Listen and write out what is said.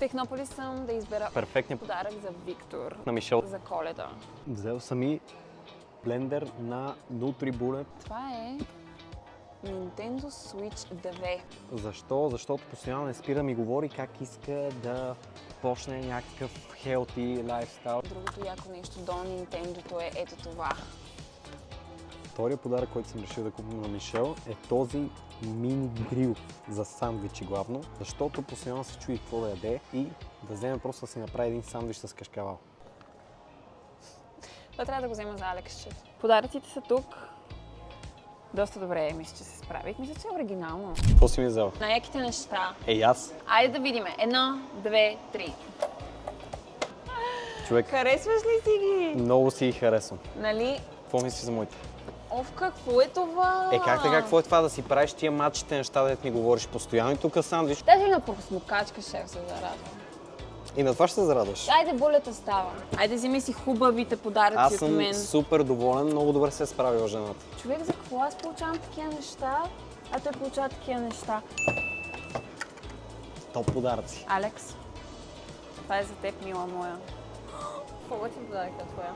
Технополис съм да избера Перфектният подарък за Виктор на Мишел. за Коледа. Взел съм и блендер на NutriBullet. Това е Nintendo Switch 2. Защо? Защото постоянно не спира ми говори как иска да почне някакъв healthy лайфстайл. Другото яко нещо до Nintendo е ето това. Втория подарък, който съм решил да купим на Мишел, е този мини грил за сандвичи главно, защото постоянно се чуди какво да яде и да вземе просто да си направи един сандвич с кашкавал. Това трябва да го взема за Алексчето. Подаръците са тук. Доста добре, мисля, че се справих. Мисля, че е оригинално. Какво си ми взел? Най-яките неща. Ей, аз. Айде да видим. 1, 2, 3. Човек, Харесваш ли си ги? много си ги харесвам. Нали? Какво мислиш за моите? Оф, какво е това? Е, как така, какво е това да си правиш тия мачите неща, да ми говориш постоянно и тук сандвич? Даже на просмокачка ще се зарадвам. И на това ще се зарадваш. Айде, болята става. Айде, вземи си хубавите подаръци Аз от съм мен. супер доволен, много добре се е справила жената. Човек, за какво аз получавам такива неща, а той получава такива неща? Топ подаръци. Алекс, това е за теб, мила моя. Хубава ти подарък, твоя.